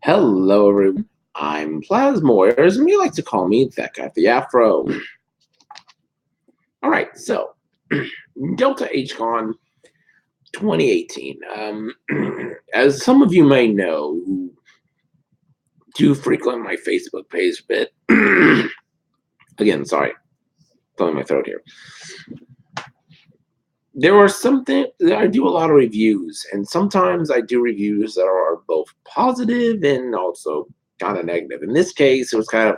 Hello, everyone. I'm Plasmoirs, and you like to call me that guy, the Afro. All right, so Delta HCon 2018. As some of you may know, who do frequent my Facebook page a bit. Again, sorry, clearing my throat here. There are something I do a lot of reviews, and sometimes I do reviews that are both positive and also kind of negative. In this case, it was kind of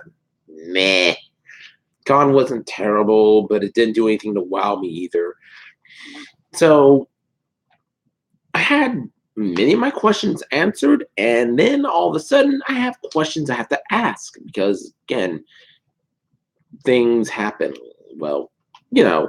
meh. Con wasn't terrible, but it didn't do anything to wow me either. So I had many of my questions answered, and then all of a sudden I have questions I have to ask because again, things happen. Well, you know,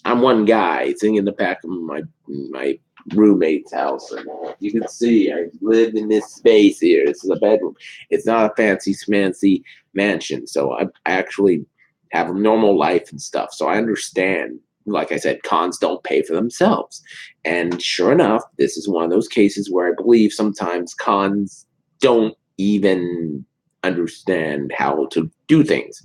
I'm one guy sitting in the back of my roommate's house, and you can see I live in this space here. This is a bedroom. It's not a fancy schmancy mansion, so I actually have a normal life and stuff. So I understand. Like I said, cons don't pay for themselves, and sure enough, this is one of those cases where I believe sometimes cons don't even understand how to do things.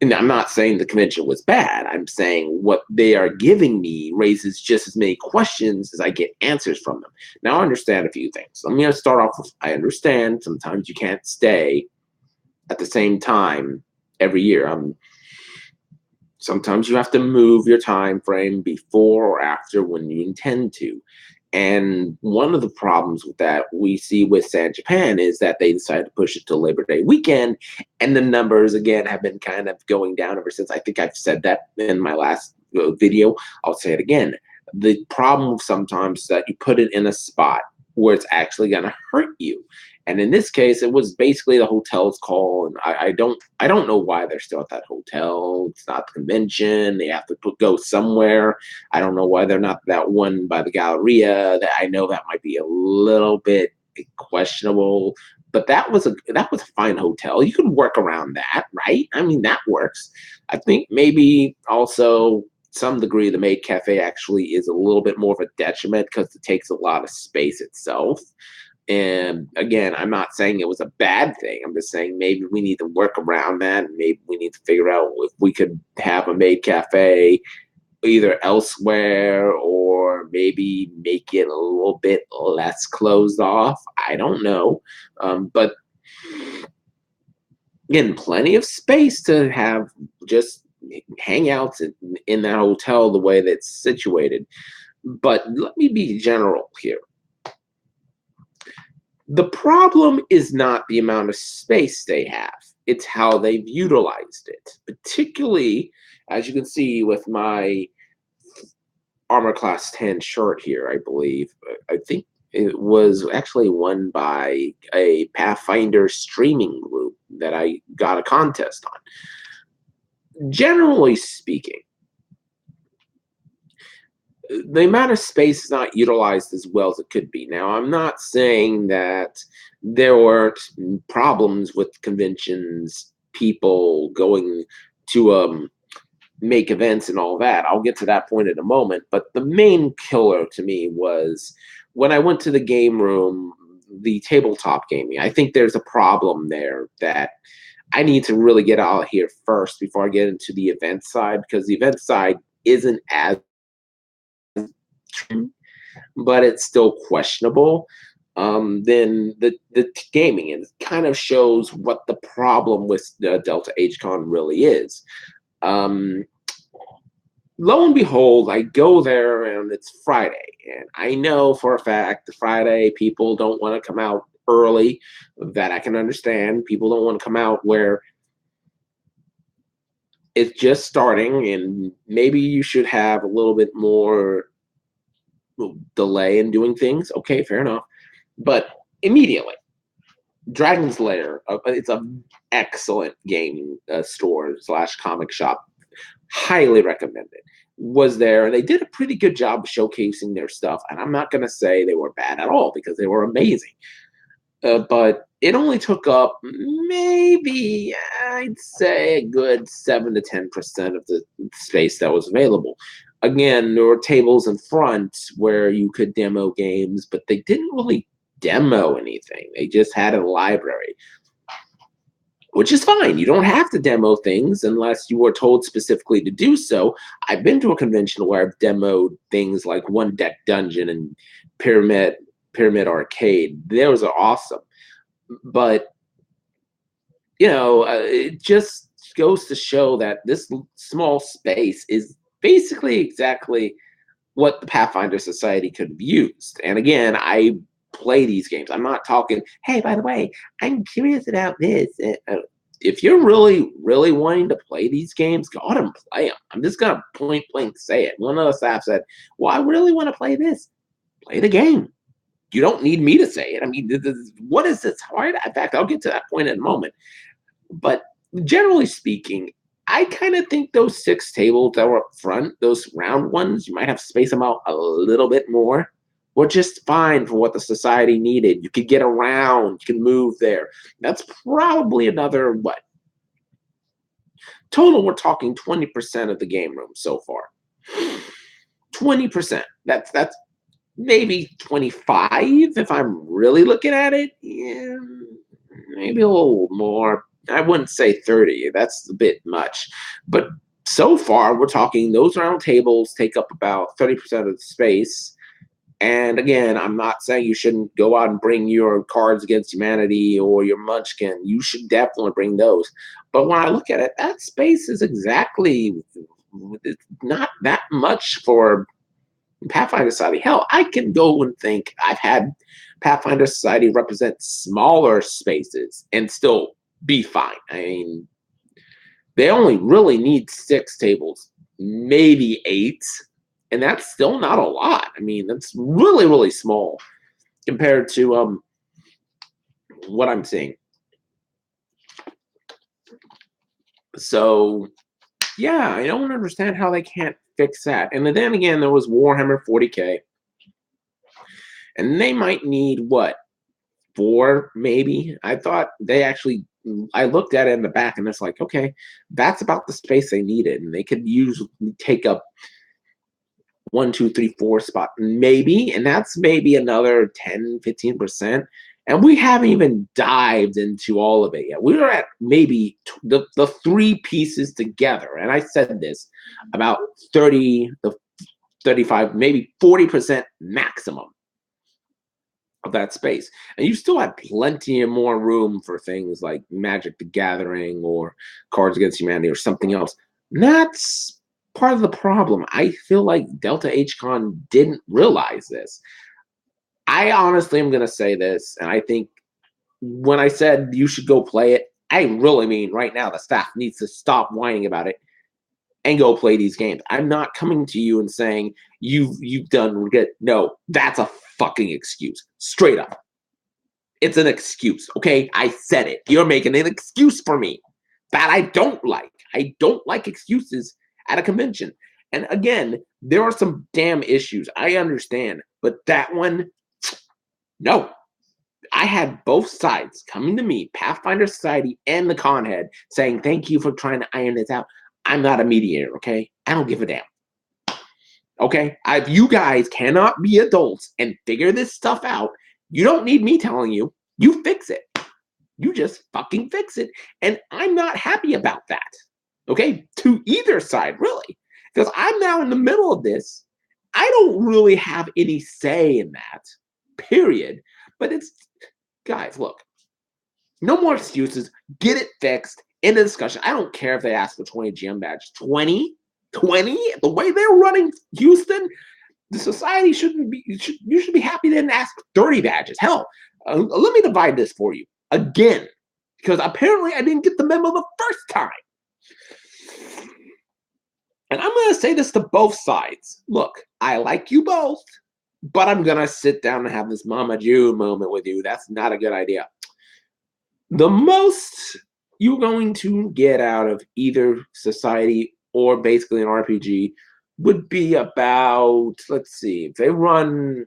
And I'm not saying the convention was bad. I'm saying what they are giving me raises just as many questions as I get answers from them. Now, I understand a few things. I'm going to start off with I understand sometimes you can't stay at the same time every year. Sometimes you have to move your time frame before or after when you intend to. And one of the problems with that we see with San Japan is that they decided to push it to Labor Day weekend, and the numbers again have been kind of going down ever since. I think I've said that in my last video. I'll say it again. The problem sometimes is that you put it in a spot where it's actually going to hurt you. And in this case, it was basically the hotel's call, and I don't know why they're still at that hotel. It's not the convention; they have to go somewhere. I don't know why they're not that one by the Galleria. That I know that might be a little bit questionable, but that was a fine hotel. You could work around that, right? I mean, that works. I think maybe also some degree the maid cafe actually is a little bit more of a detriment because it takes a lot of space itself. And again, I'm not saying it was a bad thing. I'm just saying maybe we need to work around that. And maybe we need to figure out if we could have a maid cafe either elsewhere or maybe make it a little bit less closed off. I don't know. But again, plenty of space to have just hangouts in that hotel the way that's situated. But let me be general here. The problem is not the amount of space they have, it's how they've utilized it. Particularly, as you can see with my Armor Class 10 shirt here, I believe. I think it was actually won by a Pathfinder streaming group that I got a contest on. Generally speaking, the amount of space is not utilized as well as it could be. Now, I'm not saying that there weren't problems with conventions, people going to make events and all that. I'll get to that point in a moment. But the main killer to me was when I went to the game room, the tabletop gaming. I think there's a problem there that I need to really get out here first before I get into the event side because the event side isn't as but it's still questionable. Then the gaming and kind of shows what the problem with the Delta HCon really is. Um, Lo and behold, I go there and it's Friday, and I know for a fact Friday people don't want to come out early. That I can understand. People don't want to come out where it's just starting, and maybe you should have a little bit more delay in doing things. Okay, fair enough. But immediately, Dragon's Lair, it's an excellent gaming store slash comic shop. Highly recommended. Was there, and they did a pretty good job of showcasing their stuff. And I'm not going to say they were bad at all because they were amazing. But it only took up maybe I'd say a good 7 to 10% of the space that was available. Again, there were tables in front where you could demo games, but they didn't really. demo anything. They just had a library, which is fine. You don't have to demo things unless you were told specifically to do so. I've been to a convention where I've demoed things like One Deck Dungeon and Pyramid Arcade. Those are awesome, but it just goes to show that this small space is basically exactly what the Pathfinder Society could have used. And again, I play these games. I'm not talking, hey, by the way, I'm curious about this. If you're really, really wanting to play these games, go out and play them. I'm just going to point blank say it. One of the staff said, well, I really want to play this. Play the game. You don't need me to say it. I mean, what is this hard? In fact, I'll get to that point in a moment. But generally speaking, I kind of think those 6 tables that were up front, those round ones, you might have to space them out a little bit more, were just fine for what the society needed. You could get around, you can move there. That's probably another, what? Total, we're talking 20% of the game room so far. 20%. That's maybe 25 if I'm really looking at it. Yeah, maybe a little more. I wouldn't say 30. That's a bit much. But so far, we're talking those round tables take up about 30% of the space. And again, I'm not saying you shouldn't go out and bring your Cards Against Humanity or your Munchkin. You should definitely bring those. But when I look at it, that space is exactly it's not that much for Pathfinder Society. Hell, I can go and think I've had Pathfinder Society represent smaller spaces and still be fine. I mean, they only really need 6 tables, maybe 8, and that's still not a lot. I mean, that's really, really small compared to what I'm seeing. So, yeah, I don't understand how they can't fix that. And then again, there was Warhammer 40K, and they might need what, 4 maybe. I thought they actually. I looked at it in the back, and it's like, okay, that's about the space they needed, and they could take up 1, 2, 3, 4 spot maybe, and that's maybe another 10, 15%. And we haven't even dived into all of it yet. We're at maybe the 3 pieces together, and I said this about 30, the 35, maybe 40% maximum of that space. And you still have plenty of more room for things like Magic the Gathering or Cards Against Humanity or something else. And that's part of the problem. I feel like Delta HCon didn't realize this. I honestly am going to say this, and I think when I said you should go play it, I really mean right now the staff needs to stop whining about it and go play these games. I'm not coming to you and saying you've done good. No, that's a fucking excuse. Straight up. It's an excuse. Okay? I said it. You're making an excuse for me. That I don't like. I don't like excuses at a convention. And again, there are some damn issues. I understand. But that one, no. I had both sides coming to me, Pathfinder Society and the con head, saying, thank you for trying to iron this out. I'm not a mediator, okay? I don't give a damn. Okay? If you guys cannot be adults and figure this stuff out, you don't need me telling you. You fix it. You just fucking fix it. And I'm not happy about that. Okay? To either side, really. Because I'm now in the middle of this. I don't really have any say in that. Period. But it's, guys, look. No more excuses. Get it fixed. End of discussion. I don't care if they ask for 20 GM badges. 20? 20? The way they're running Houston, the society shouldn't be. You should be happy they didn't ask for 30 badges. Hell, let me divide this for you again, because apparently I didn't get the memo the first time. And I'm going to say this to both sides. Look, I like you both, but I'm going to sit down and have this Mama June moment with you. That's not a good idea. The most you're going to get out of either society or basically an RPG would be about, let's see, if they run,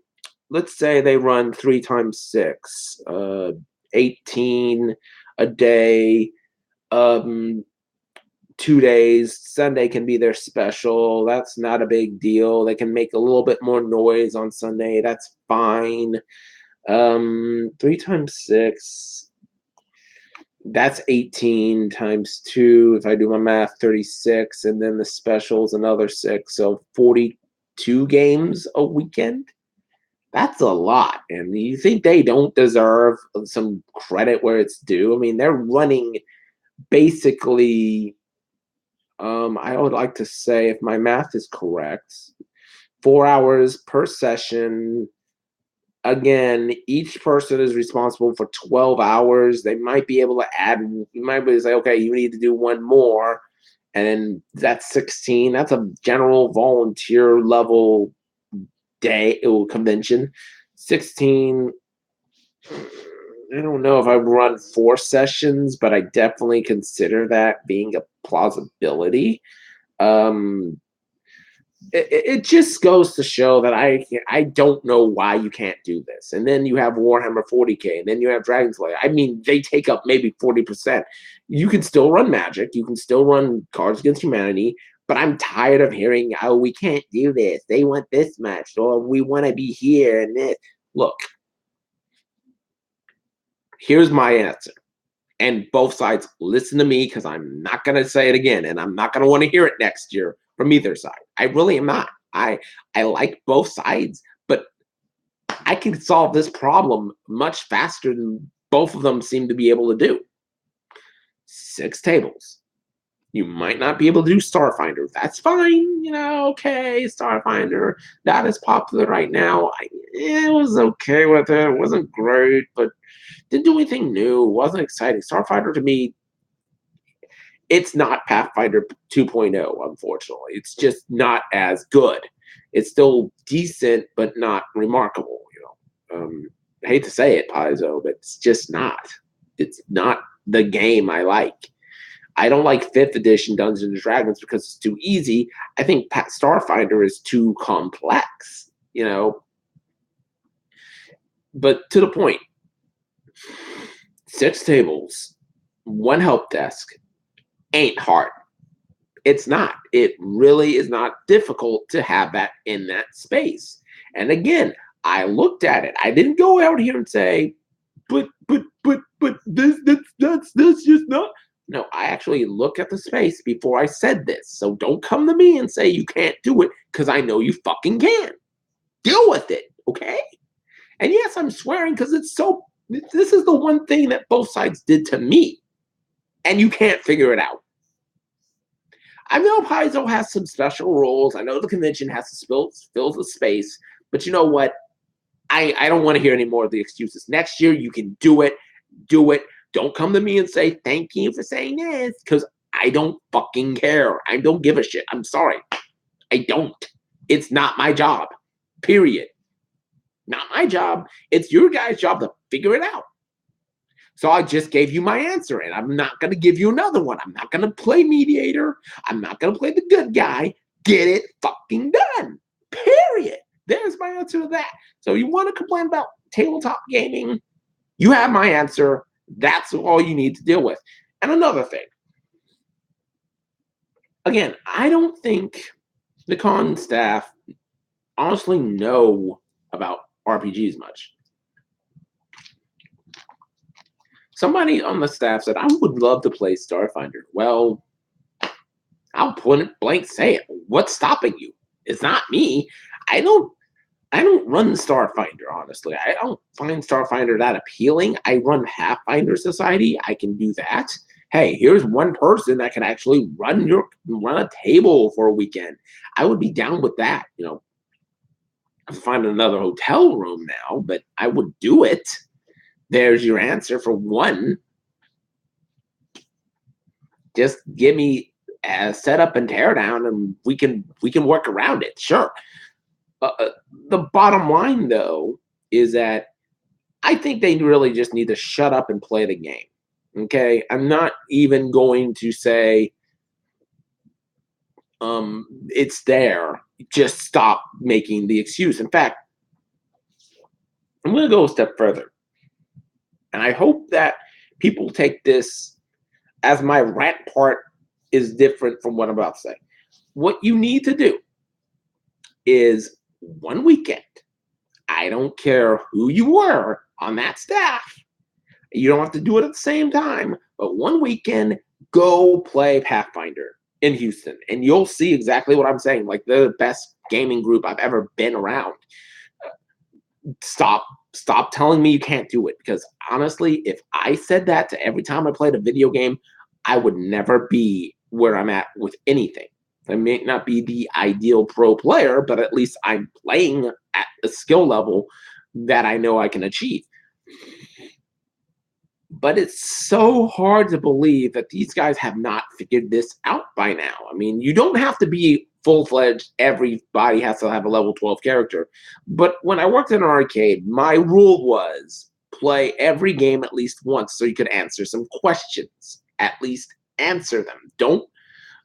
let's say they run 3 times 6, 18 a day, 2 days. Sunday can be their special. That's not a big deal. They can make a little bit more noise on Sunday. That's fine. 3 times 6, that's 18 times 2. If I do my math, 36, and then the specials another 6, so 42 games a weekend. That's a lot. And you think they don't deserve some credit where it's due? I mean, they're running basically, I would like to say, if my math is correct, 4 hours per session. Again, each person is responsible for 12 hours. They might be able to add, you might be able to say, okay, you need to do one more. And then that's 16. That's a general volunteer level day convention. 16. I don't know if I run 4 sessions, but I definitely consider that being a plausibility. Um, it just goes to show that I don't know why you can't do this. And then you have Warhammer 40K, and then you have Dragon Slayer. I mean, they take up maybe 40%. You can still run Magic, you can still run Cards Against Humanity, but I'm tired of hearing, oh, we can't do this. They want this much, or we want to be here and this. Look, here's my answer. And both sides, listen to me, because I'm not going to say it again, and I'm not going to want to hear it next year from either side. I really am not. I like both sides, but I can solve this problem much faster than both of them seem to be able to do. 6 tables. You might not be able to do Starfinder. That's fine. Okay, Starfinder, not as popular right now. I was okay with it. It wasn't great, but didn't do anything new. It wasn't exciting. Starfinder to me, it's not Pathfinder 2.0, unfortunately. It's just not as good. It's still decent, but not remarkable. I hate to say it, Paizo, but it's just not. It's not the game I like. I don't like 5th edition Dungeons and Dragons because it's too easy. I think Starfinder is too complex, But to the point, 6 tables, 1 help desk, ain't hard. It's not. It really is not difficult to have that in that space. And again, I looked at it. I didn't go out here and say, but that's just not. No, I actually look at the space before I said this. So don't come to me and say you can't do it, because I know you fucking can. Deal with it, okay? And yes, I'm swearing because this is the one thing that both sides did to me, and you can't figure it out. I know Paizo has some special rules. I know the convention has to fill the space, but you know what? I don't want to hear any more of the excuses. Next year, you can do it. Do it. Don't come to me and say, thank you for saying this, because I don't fucking care. I don't give a shit. I'm sorry. I don't. It's not my job. Period. Not my job. It's your guys' job to figure it out. So I just gave you my answer, and I'm not going to give you another one. I'm not going to play mediator. I'm not going to play the good guy. Get it fucking done. Period. There's my answer to that. So you want to complain about tabletop gaming? You have my answer. That's all you need to deal with. And another thing. Again, I don't think the con staff honestly know about RPGs much. Somebody on the staff said, I would love to play Starfinder. Well, I'll put it blank say it. What's stopping you? It's not me. I don't run Starfinder, honestly. I don't find Starfinder that appealing. I run Pathfinder Society. I can do that. Hey, here's one person that can actually run a table for a weekend. I would be down with that. I have to find another hotel room now, but I would do it. There's your answer for one. Just give me a setup and tear down, and we can work around it. Sure. The bottom line, though, is that I think they really just need to shut up and play the game. Okay? I'm not even going to say it's there. Just stop making the excuse. In fact, I'm going to go a step further. And I hope that people take this as my rant part is different from what I'm about to say. What you need to do is one weekend. I I don't care who you were on that staff. You don't have to do it at the same time, but one weekend, go play Pathfinder in Houston, and you'll see exactly what I'm saying. Like, they're the best gaming group I've ever been around. Stop telling me you can't do it, because honestly, if I said that to every time I played a video game, I would never be where I'm at with anything. I may not be the ideal pro player, but at least I'm playing at a skill level that I know I can achieve. But it's so hard to believe that these guys have not figured this out by now. I mean, you don't have to be full-fledged, everybody has to have a level 12 character. But when I worked in an arcade, my rule was play every game at least once so you could answer some questions. At least answer them.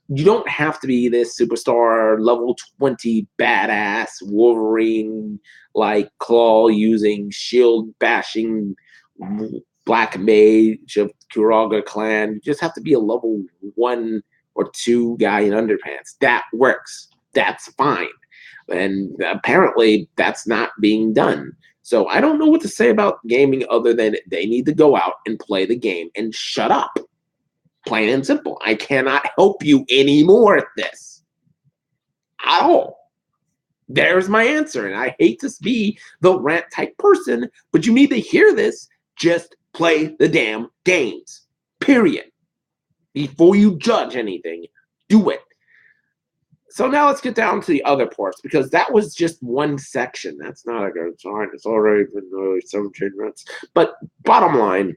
You don't have to be this superstar level 20 badass Wolverine like claw using shield bashing black mage of Kuraga clan. You just have to be a level 1 or 2 guy in underpants. That works. That's fine. And apparently that's not being done. So I don't know what to say about gaming other than they need to go out and play the game and shut up. Plain and simple. I cannot help you anymore at this. At all. There's my answer. And I hate to be the rant type person, but you need to hear this. Just play the damn games. Period. Before you judge anything, do it. So now let's get down to the other parts, because that was just one section. That's not a good sign. It's already been 17 minutes. But bottom line,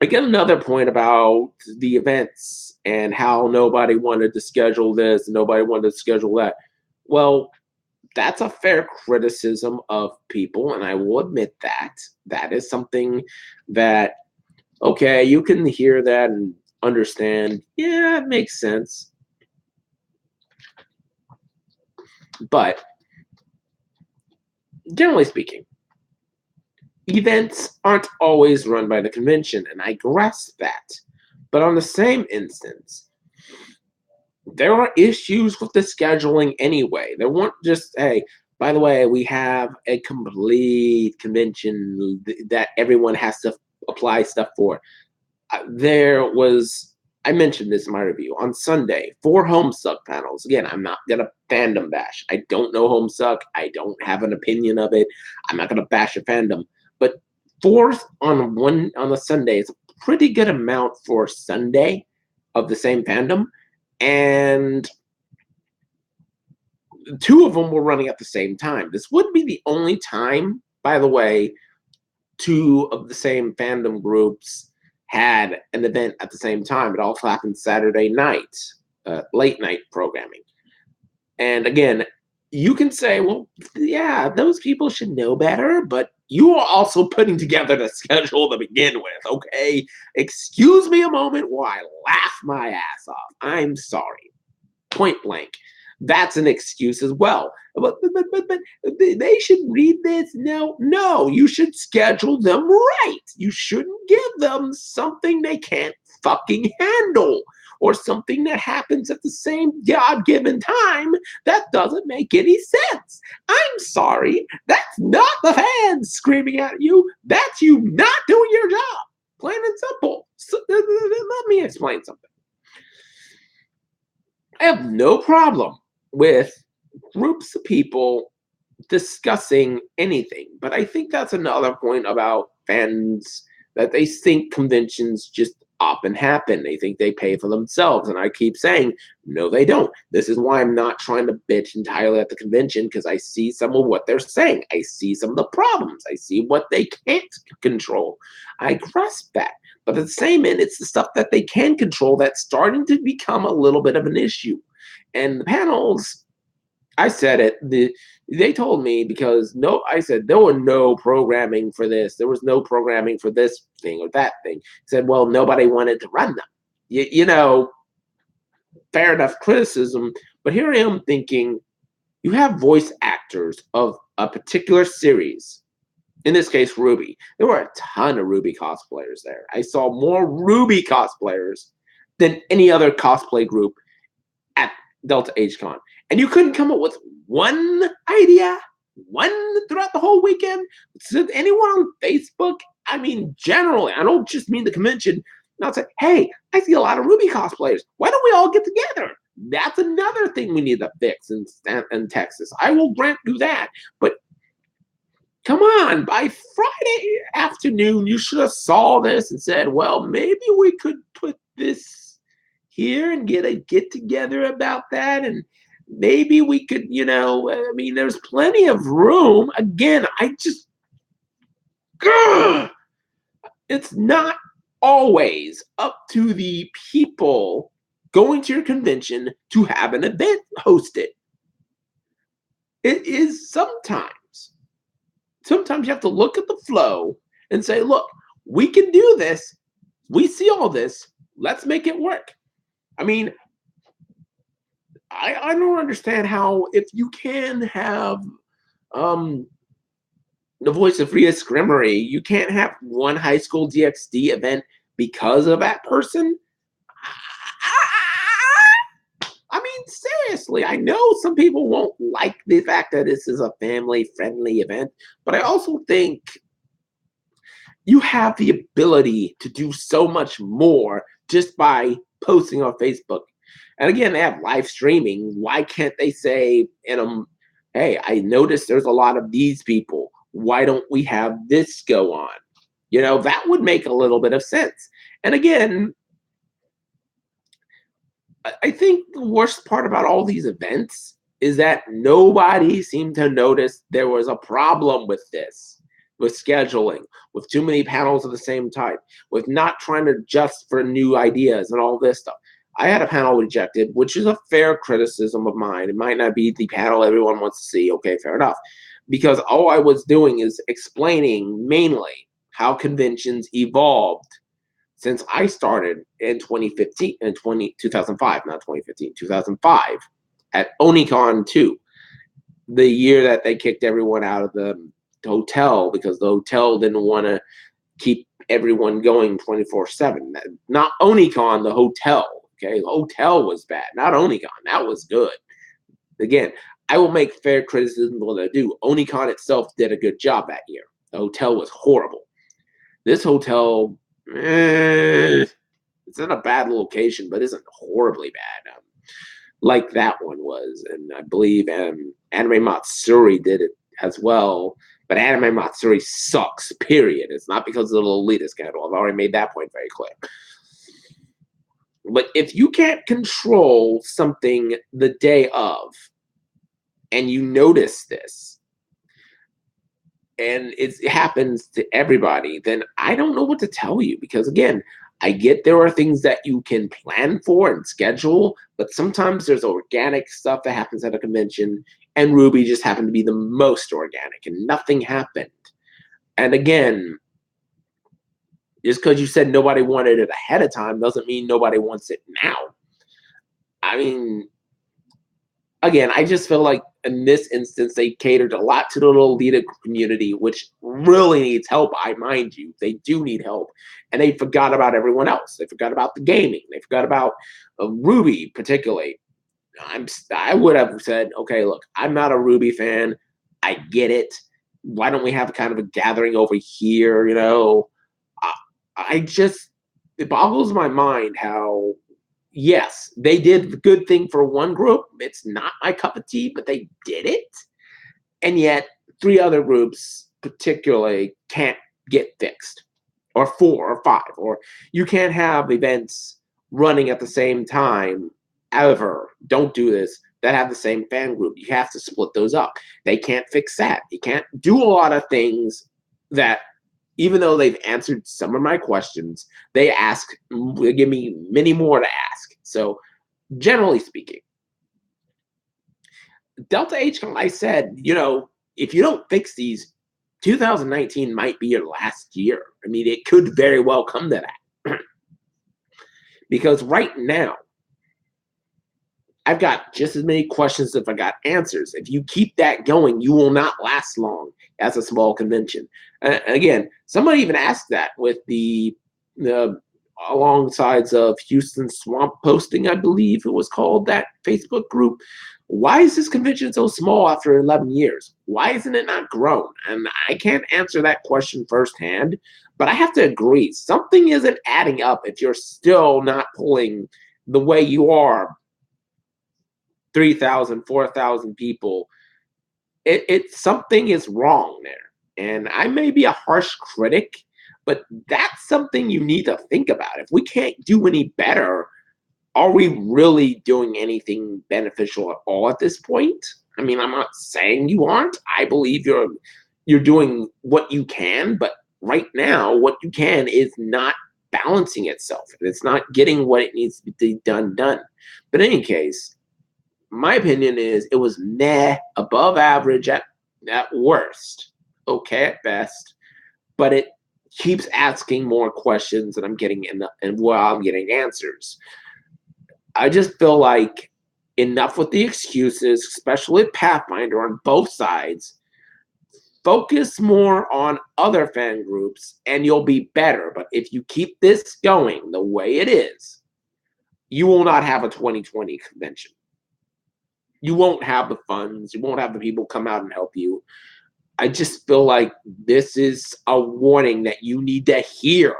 I get another point about the events and how nobody wanted to schedule this, and nobody wanted to schedule that. Well, that's a fair criticism of people, and I will admit that. That is something that, okay, you can hear that and understand. Yeah, it makes sense. But generally speaking, events aren't always run by the convention, and I grasp that. But on the same instance, there are issues with the scheduling anyway. There weren't just, hey, by the way, we have a complete convention that everyone has to apply stuff for. I mentioned this in my review, on Sunday, 4 Homestuck panels. Again, I'm not going to fandom bash. I don't know Homestuck. I don't have an opinion of it. I'm not going to bash a fandom. But 4 on a Sunday is a pretty good amount for Sunday of the same fandom. And 2 of them were running at the same time. This would be the only time, by the way, 2 of the same fandom groups had an event at the same time. It also happened Saturday night, late night programming. And again, you can say, well, yeah, those people should know better, but you are also putting together the schedule to begin with, okay? Excuse me a moment while I laugh my ass off. I'm sorry. Point blank. That's an excuse as well. But they should read this. No, you should schedule them right. You shouldn't give them something they can't fucking handle, or something that happens at the same God-given time that doesn't make any sense. I'm sorry. That's not the fans screaming at you. That's you not doing your job. Plain and simple. So, let me explain something. I have no problem with groups of people discussing anything, but I think that's another point about fans, that they think conventions just up and happen. They think they pay for themselves, and I keep saying, no, they don't. This is why I'm not trying to bitch entirely at the convention, because I see some of what they're saying. I see some of the problems. I see what they can't control. I grasp that. But at the same end, it's the stuff that they can control that's starting to become a little bit of an issue. And the panels, I said it, they told me, because I said there were no programming for this. There was no programming for this thing or that thing. Said, well, nobody wanted to run them. You know, fair enough criticism. But here I am thinking, you have voice actors of a particular series. In this case, RWBY. There were a ton of RWBY cosplayers there. I saw more RWBY cosplayers than any other cosplay group at Delta H Con. And you couldn't come up with one idea? one throughout the whole weekend? Did anyone on Facebook? I mean, generally, I don't just mean the convention. Not say, hey, I see a lot of Ruby cosplayers. Why don't we all get together? That's another thing we need to fix in Texas. I will grant you that. But come on, by Friday afternoon, you should have saw this and said, well, maybe we could put this here and get a get together about that. And maybe we could, I mean, there's plenty of room. Again, grr, it's not always up to the people going to your convention to have an event hosted. It is sometimes. Sometimes you have to look at the flow and say, look, we can do this. We see all this. Let's make it work. I mean, I don't understand how, if you can have the voice of Rhea Scrimmery, you can't have one high school DxD event because of that person. I mean, seriously, I know some people won't like the fact that this is a family-friendly event, but I also think you have the ability to do so much more just by posting on Facebook. And again, they have live streaming. Why can't they say, hey, I noticed there's a lot of these people. Why don't we have this go on? That would make a little bit of sense. And again, I think the worst part about all these events is that nobody seemed to notice there was a problem with this, with scheduling, with too many panels of the same type, with not trying to adjust for new ideas and all this stuff. I had a panel rejected, which is a fair criticism of mine. It might not be the panel everyone wants to see. Okay, fair enough. Because all I was doing is explaining mainly how conventions evolved since I started in 2015, in 2005, not 2015, 2005, at Onicon 2, the year that they kicked everyone out of the hotel because the hotel didn't want to keep everyone going 24/7. Not Onicon, the hotel. Okay, the hotel was bad, not Onicon. That was good. Again, I will make fair criticism what I do. Onicon itself did a good job that year. The hotel was horrible. This hotel, it's in a bad location, but isn't horribly bad. Like that one was, and I believe Anime Matsuri did it as well. But Anime Matsuri sucks. Period. It's not because of the Lolita scandal. I've already made that point very clear. But if you can't control something the day of, and you notice this, and it happens to everybody, then I don't know what to tell you. Because again, I get there are things that you can plan for and schedule, but sometimes there's organic stuff that happens at a convention, and Ruby just happened to be the most organic, and nothing happened. And again, just because you said nobody wanted it ahead of time doesn't mean nobody wants it now. I mean, again, I just feel like in this instance, they catered a lot to the Lolita community, which really needs help. I mind you, they do need help. And they forgot about everyone else. They forgot about the gaming. They forgot about Ruby, particularly. I would have said, okay, look, I'm not a Ruby fan. I get it. Why don't we have kind of a gathering over here? It boggles my mind how, yes, they did the good thing for one group. It's not my cup of tea, but they did it. And yet, 3 other groups, particularly, can't get fixed, or 4 or 5, or you can't have events running at the same time ever. Don't do this. That have the same fan group. You have to split those up. They can't fix that. You can't do a lot of things that, even though they've answered some of my questions, they give me many more to ask. So, generally speaking, Delta H, I said, if you don't fix these, 2019 might be your last year. I mean, it could very well come to that. Because right now, I've got just as many questions as I got answers. If you keep that going, you will not last long as a small convention. Again, somebody even asked that with the alongside of Houston Swamp Posting, I believe it was called, that Facebook group, Why is this convention so small after 11 years? Why isn't it not grown? And I can't answer that question firsthand, but I have to agree something isn't adding up if you're still not pulling the way you are 3,000, 4,000 people. Something is wrong there. And I may be a harsh critic, but that's something you need to think about. If we can't do any better, are we really doing anything beneficial at all at this point? I mean, I'm not saying you aren't. I believe you're doing what you can, but right now, what you can is not balancing itself, and it's not getting what it needs to be done. But in any case, my opinion is it was meh, above average at worst, okay at best, but it keeps asking more questions and I'm getting and while I'm getting answers. I just feel like enough with the excuses, especially with Pathfinder on both sides. Focus more on other fan groups and you'll be better. But if you keep this going the way it is, you will not have a 2020 convention. You won't have the funds, you won't have the people come out and help you. I just feel like this is a warning that you need to hear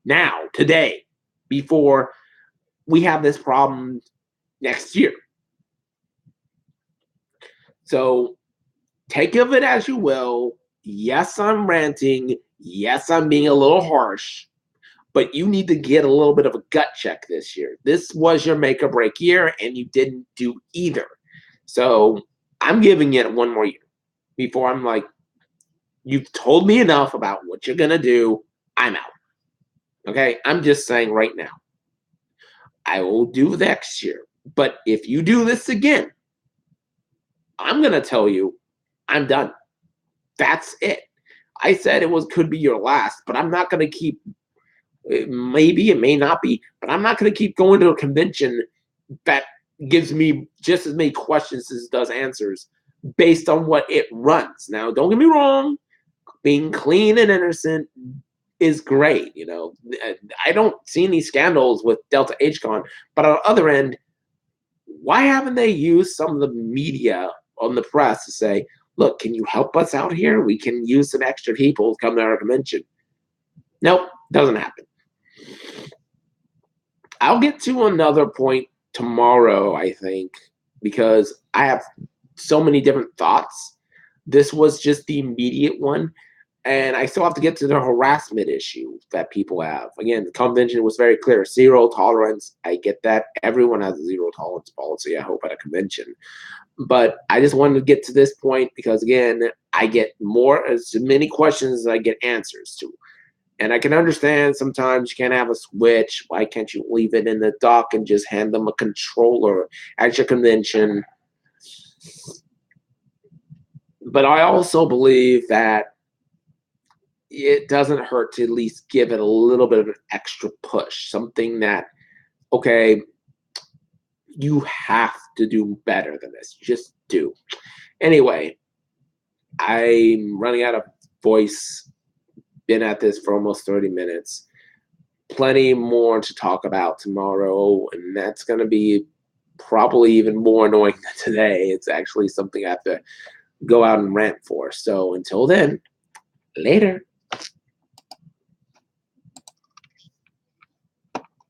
now, today, before we have this problem next year. So take of it as you will. Yes, I'm ranting. Yes, I'm being a little harsh, but you need to get a little bit of a gut check this year. This was your make or break year, and you didn't do either. So I'm giving it one more year before I'm like, you've told me enough about what you're going to do. I'm out. Okay. I'm just saying right now, I will do next year. But if you do this again, I'm going to tell you I'm done. That's it. I said it was could be your last, but I'm not going to keep. Maybe it may not be, but I'm not going to keep going to a convention that gives me just as many questions as it does answers based on what it runs. Now, don't get me wrong, being clean and innocent is great. I don't see any scandals with Delta HCon, but on the other end, why haven't they used some of the media on the press to say, look, can you help us out here? We can use some extra people to come to our convention. Nope, doesn't happen. I'll get to another point tomorrow, I think, because I have so many different thoughts. This was just the immediate one. And I still have to get to the harassment issue that people have. Again, the convention was very clear, zero tolerance. I get that. Everyone has a zero tolerance policy, I hope, at a convention. But I just wanted to get to this point because, again, I get as many questions as I get answers to. And I can understand sometimes you can't have a switch. Why can't you leave it in the dock and just hand them a controller at your convention? But I also believe that it doesn't hurt to at least give it a little bit of an extra push. Something that, okay, you have to do better than this. Just do. Anyway, I'm running out of voice. Been at this for almost 30 minutes. Plenty more to talk about tomorrow, and that's going to be probably even more annoying than today. It's actually something I have to go out and rant for. So until then, later.